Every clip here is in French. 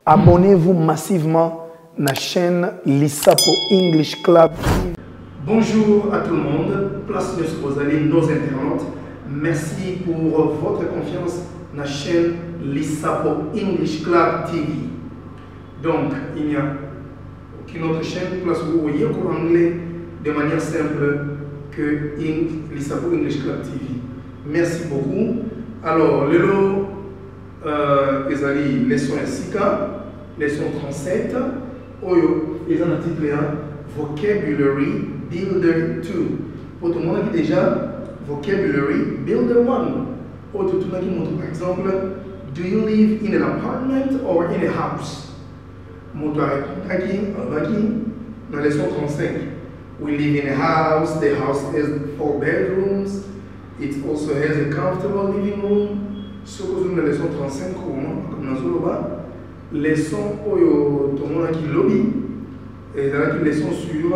Abonnez-vous massivement à la chaîne Lissapo English Club. Bonjour à tout le monde, place de Rosali, nos internautes. Merci pour votre confiance dans la chaîne Lissapo English Club TV. Donc, il n'y a aucune autre chaîne, place où vous voyez en anglais de manière simple que Lissapo English Club TV. Merci beaucoup. Alors, le lot, leçon 6, leçon 37, Oyo, ils ont un titre Vocabulary Builder 2. Pour tout le monde qui déjà Vocabulary Builder 1. Pour tout le monde qui montre par exemple, do you live in an apartment or in a house? Montre dans la leçon 35. We live in a house, the house has 4 bedrooms, it also has a comfortable living room. Surtout dans la leçon 35, comme nous avons leçon où tout le monde qui lobby et dans la leçon sur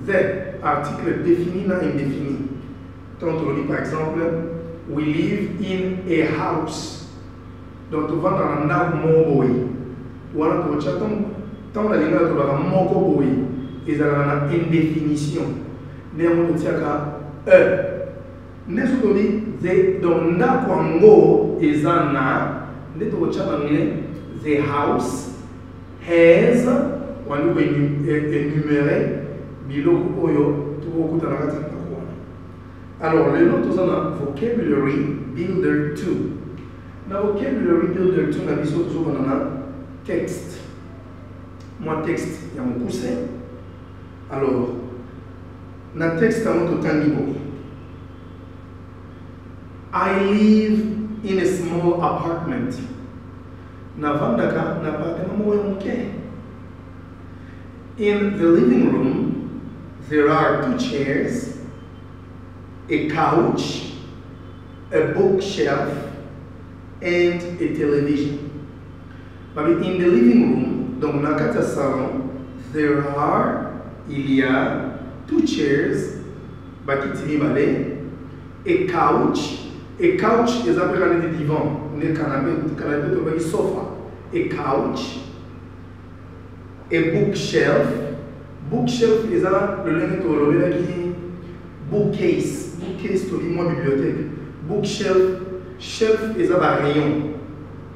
the article défini et indéfini. Tant on dit par exemple, we live in a house. Donc on va dans un arbre moboy. Ou alors pour chaton, tant on a dit là on va moboy. Ils ont une indéfinition. Néanmoins on tient qu'à Nesu dit donc na kwango izana ndito chabangle the house has wanu ko énumérer biloko oyo to kuta na kati na. Alors le nom tozana vocabulary builder 2. Na vocabulary builder 2 na biso toujours na texte. Moi texte ya mukuse. Alors na texte à mon tangibo. I live in a small apartment. Navandaka in the living room, there are 2 chairs, a couch, a bookshelf, and a television. But in the living room, dans nakata salon, il y a 2 chairs, a couch. A couch is a divan, a canapé, a sofa. A couch, a bookshelf. Bookshelf is a bookcase. Bookcase to dire bibliothèque. Bookshelf, shelf is a rayon.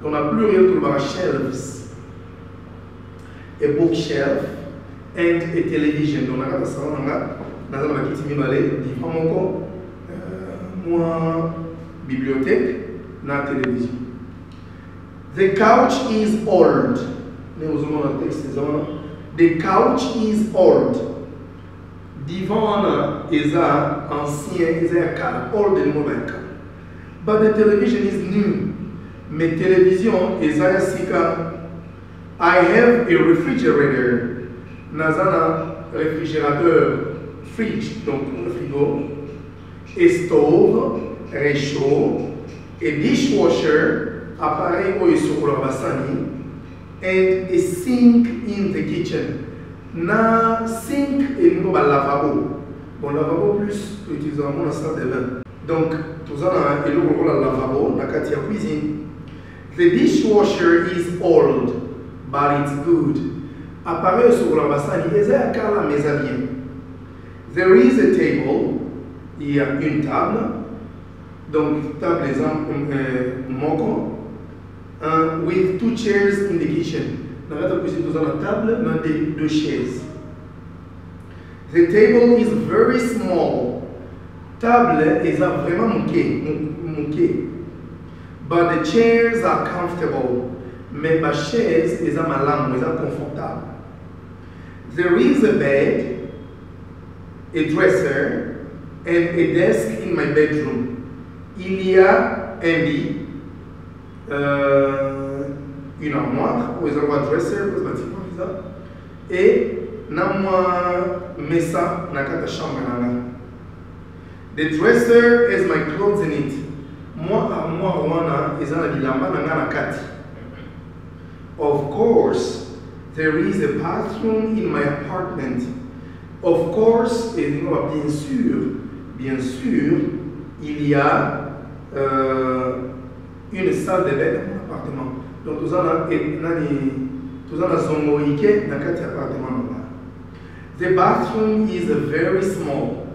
On a pluriel to shelves. A bookshelf and a television. Donc on a ça, on a divan moi bibliothèque na télévision. The couch is old. The couch is old. Divan is ancien, is a old and but the television is new. Mais télévision is a sika. I have a refrigerator. Nazana réfrigérateur, fridge, donc le frigo. A stove, réchaud, a dishwasher, appareil où il sur le basani, and a sink in the kitchen. Na sink et nous lavabo. Bon lavabo plus utilisons la salle de bain. Donc tout ça là et le lavabo na katia cuisine. The dishwasher is old, but it's good. Appareil sur le basani est à la maison bien. There is a table. Il y a une table, donc table exemple moko, with 2 chairs in the kitchen. Dans la cuisine, nous avons la table, mais 2 chaises. The table is very small. Table est vraiment mouquée. But the chairs are comfortable. Mais ma chaise est malam, est confortable. There is a bed, a dresser, and a desk in my bedroom. Il y a un lit, une armoire, où il y a un dresser, et une mesa na kata chambre. The dresser has my clothes in it. Moi armoire wana is na bilamba na kati. Of course, there is a bathroom in my apartment. Of course, et bien sûr, il y a une salle de bain dans mon appartement. Donc, tout ça, dans appartement. The bathroom is very small.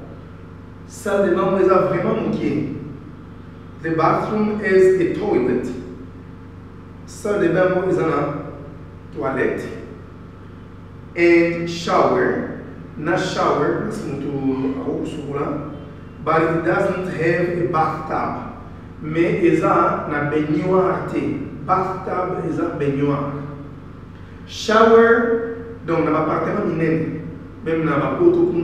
Salle de bain est vraiment moquée. The bathroom is a toilet. Salle de bain est une toilette. And shower. Na shower, but it doesn't have a bathtub. Mais il y a une baignoire. Bathtub is a baignoire. Shower, donc dans l'appartement minène, même dans la poto aux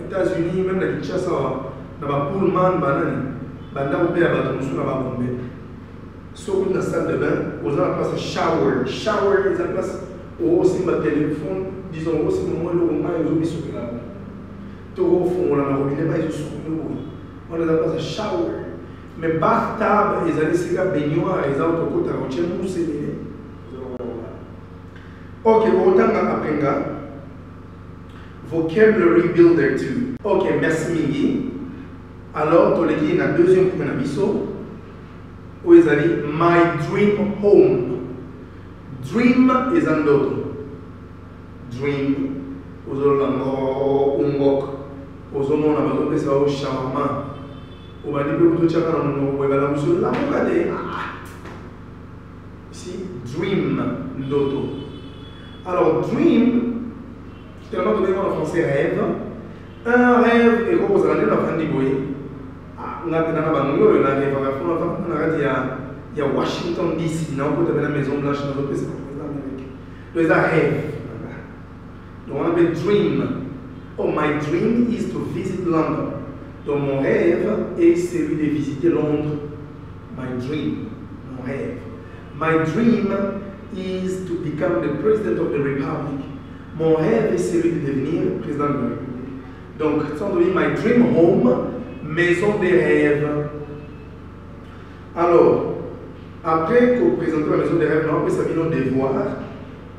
États-Unis, même dans Kinshasa, dans la Pullman, banda opé à bateau sur la bombe. Sauf dans la salle de bain, aux gens la place shower. Shower is la place où aussi ma téléphone, disons aussi le moment où on a eu sur la bombe. Tout au fond, on a un robinet, mais ils sont on a la place shower. Mais bathtub, ils allaient se baignoire, ils ont tout côté à rocher, nous c'est bien. Ok, autant apprendre. Vocabulary builder 2. Ok, merci Mingi. Alors, tu as dit dans le deuxième point où ils ont dit my dream home. Dream is un autre. Dream, vous avez un mot, vous avez un mot, vous avez un shawarma. Vous avez dit que vous avez un mot, ici, dream, d'auto. Alors, dream, tellement donné en français rêve. Un rêve est gros, vous allez dans la fin du bruit. On a il y a Washington DC, non, pour la Maison Blanche, dans l'autre pays, c'est un rêve. Donc on appelle dream. Oh, my dream is to visit London. Donc mon rêve est celui de visiter Londres. My dream, mon rêve. My dream is to become the president of the republic. Mon rêve est celui de devenir président de la République. Donc, ça on dit my dream home, maison des rêves. Alors, après que vous présentez la maison des rêves, on peut s'habiller au devoir.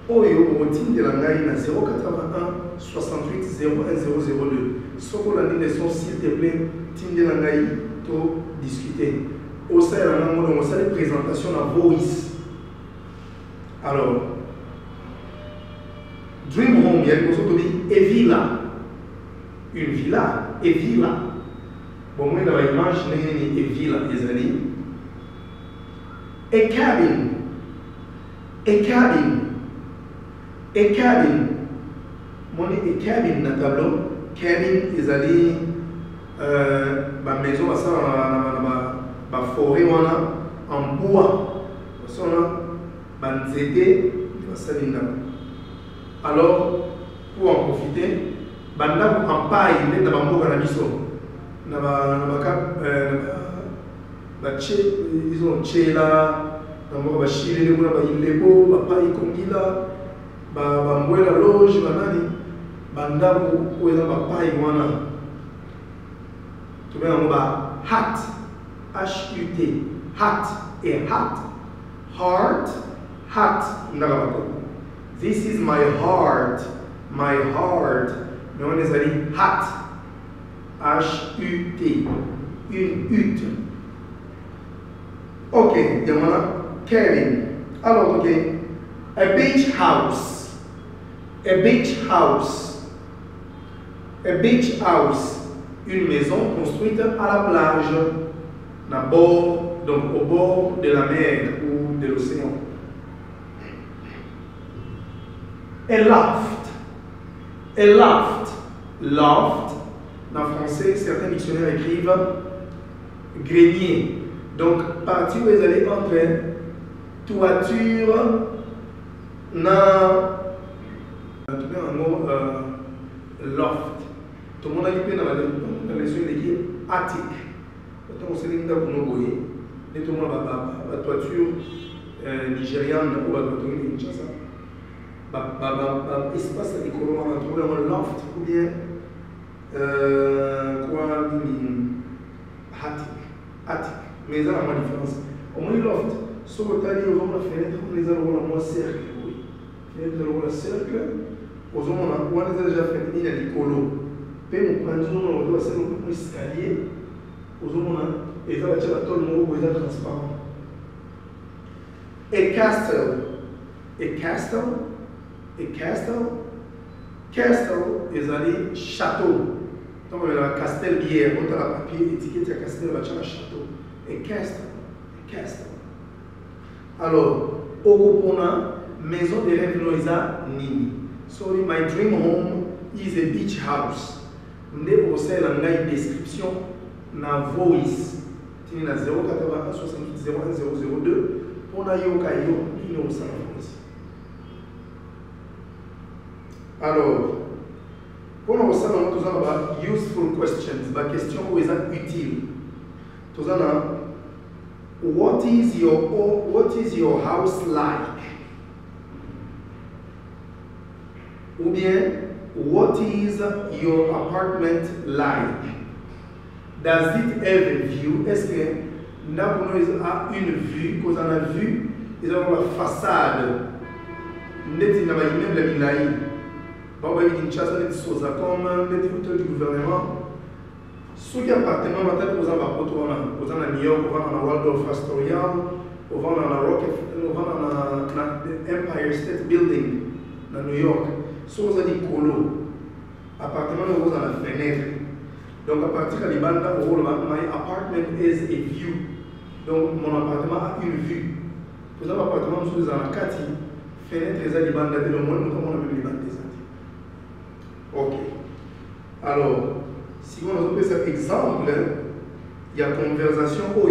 Oyo, au team de la Ngaï, 081 68 01 002. Ce qu'on a dit, s'il te plaît, team de la Ngaï, pour discuter. Au sein de la présentation à voice. Alors, dream home, il y a une chose qui dit et villa. Une villa, et villa. Bon, moi, dans l'image, et villa, les amis. A cabin. A cabin. A cabin. Mon a cabin dans le tableau. Cabin, ils allaient ma maison, ma forêt, en bois. Alors, pour en profiter, banda en paille, mais dans la boca na biso. Ils ont tchela, dans la chile, les gens qui lebo, paille comme là, la loge, banda pour ils ont paille wana. Tu vois, on va hat, H-U-T, hat et hat, heart, hat, this is my heart, my heart. Mais on les a dit hat, H-U-T, une hutte. Ok, il y a cabin. Alors, ok, a beach house, a beach house, a beach house, une maison construite à la plage, donc au bord de la mer ou de l'océan. A loft. A loft. Loft. En français, certains dictionnaires écrivent grenier. Donc, partie où vous allez entrer, toiture, un mot loft. Tout le monde a dit dans les yeux de attic. Quand on s'est dit que nous voyons, tout le monde a la toiture nigériane ou la toiture de Kinshasa. Espace de colons, on va trouver un loft ou bien attic. Mais ça a une différence. Au moins loft, sur le tali, on va la fenêtre, on les a le cercle. Fenêtre, on le cercle, on a déjà fait il y a des colos. Puis on prend un escalier, et ça va être tout le monde transparent. A castle is a château. Donc, il y a un castel bière, on a la papier, étiquette, il y a un castel, il y a un château. A castle. Alors, au maison de rêve noisa nini. So, my dream home is a beach house. Nde aussi la description na voice. Tini na 081 68 01 002. On a yo kayo, il nous ça voice. Alors, pour nous ça nous avons useful questions, ba question où est utile. Tout ça what is your house like? Ou bien, what is your apartment like? Does it have a view? Est-ce que nous avons une vue? Quand on a vu, ils ont la façade. Nous avons une immeuble de l'île. Bon, il y a une chasse de choses comme les hôtels du gouvernement. Ceux qui appartiennent à la tête, aux New York, au Waldorf Astoria, au Empire State Building, à New York. Ceux qui ont des colos, appartement dans la fenêtre. Donc, à partir de la bande, my apartment is a view. Donc, mon appartement a une vue. Pour ça, l'appartement, nous sommes dans la 4 fenêtre, les bande de le monde, nous avons les bandes des années. Ok. Alors, si on a cet exemple, il y a conversation où on a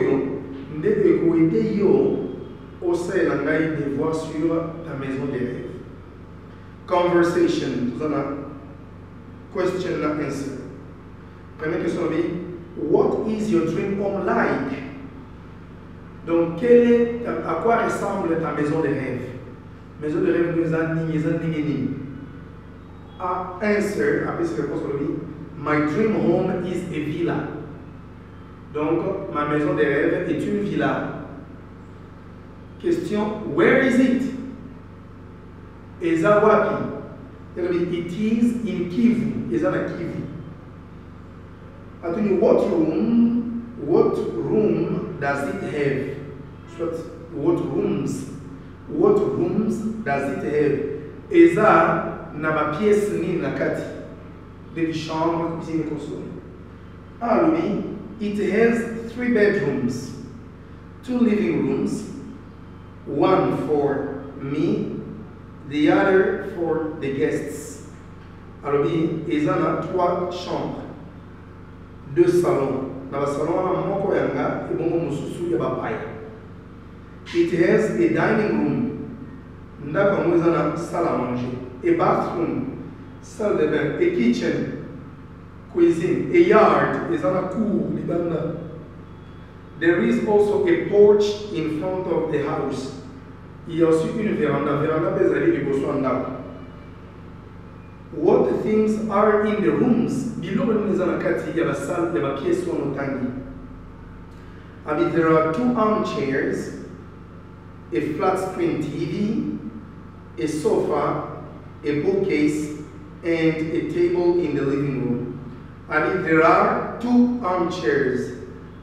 au sein de voir sur ta maison de rêve. Conversation, tout ça, question and answer. Première question, what is your dream home like? Donc, à quoi ressemble ta maison de rêve? Maison de rêve, nous avons answer, après cette réponse, my dream home is a villa. Donc, ma maison de rêve est une villa. Question, where is it? Eza wapi? It is in Kivu. Eza na Kivu. Atuni, what room does it have? What rooms does it have? Eza na ma pièce ni na kati de chambre, cuisine et console. Ah oui, it has 3 bedrooms, 2 living rooms, one for me, the other for the guests. Alors oui, ils ont 3 chambres, 2 salons. Dans le salon, on a moko yanga et bon mususu ya babaya. It has a dining room. Ndaka mo izana salle à manger. A bathroom, salle de bain, a kitchen, cuisine, a yard, is on a cour, libanda. There is also a porch in front of the house. Il y a aussi une véranda, bezali de Botswana. What things are in the rooms? Below the Mizanakati, you have a salle, you have a pièce on Otangi. I mean, there are 2 armchairs, a flat screen TV, a sofa, a bookcase, and a table in the living room. I mean, there are 2 armchairs.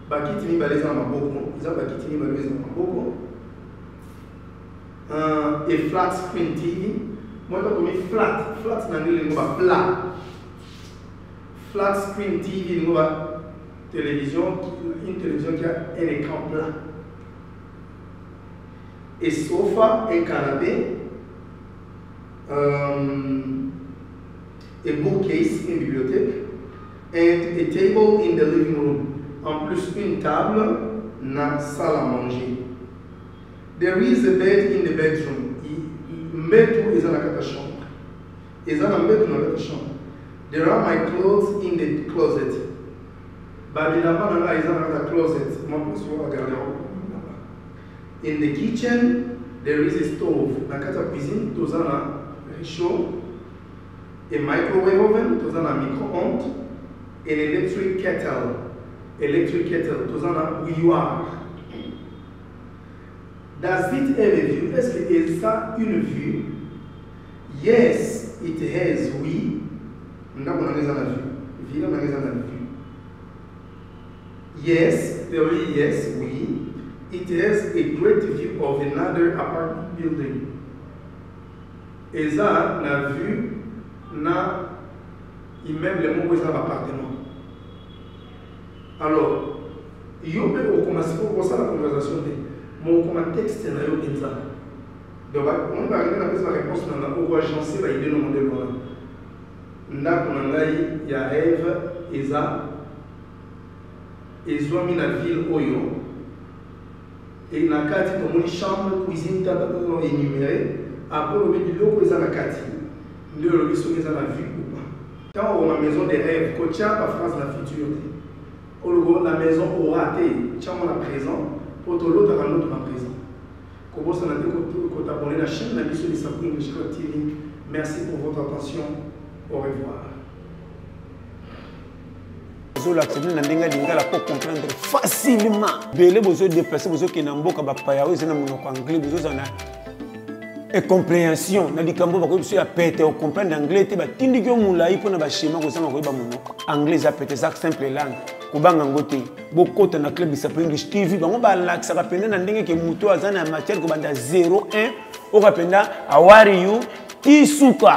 Bakitini baleza maboko. Iza bakitini baleza maboko. A flat screen TV. Moi, je dis flat. Flat, c'est plat. Flat screen TV, une télévision qui a un écran plat. A sofa, un canapé. A bookcase, une bibliothèque, and a table in the living room. En plus, une table dans la salle à manger. There is a bed in the bedroom. Mbed is a chambre. Is a bed dans la chambre. There are my clothes in the closet. Babylama is a closet. In the kitchen, there is a stove. Dans la cuisine, tout ça chaud, a microwave oven, tout ça un micro-ondes, an electric kettle, tout ça bouilloire. Does it have a view? Est-ce que ça a une vue? Yes, it has we. Yes, theory, yes, we. It has a great view of another apartment building. Et ça, on a vu, na immeuble mon voisin appartement. Alors, il y a au commencer pour ça la conversation de mon comment texte na yo inza. Donc on va regarder la réponse na ko agencer la idée no modèle là. Ndako na ngai ya Eve eza ezwami na ville oyo et na kati tomoni chambre cuisine tata to énuméré après le biloko eza na kati ndio le biso eza na vue ou pas. Quand on a maison des rêves ko tia pa phrase la future te la maison aura été tia mon présent pour to l'autre à l'autre na présent ko bossa na te ko t'abonner la chaîne la biso de Sapin English Club TV. Merci pour votre attention. Au revoir. La ndinga lingala pour comprendre facilement. Belé besoin de déplacer besoin qui n'amboka ba paya ou c'est na monoko anglais besoin na et compréhension na likambo ba ko biso ya pete o comprendre anglais te ba tindi ko mulai pona ba schéma ko sama ko ba monoko anglais za pete ça simple langue ko banga ngote bokota na club Sapin English TV bango ba laksa ka penda na ndenge ke muto azana matière ko banda 01 o ka penda how are you isuka.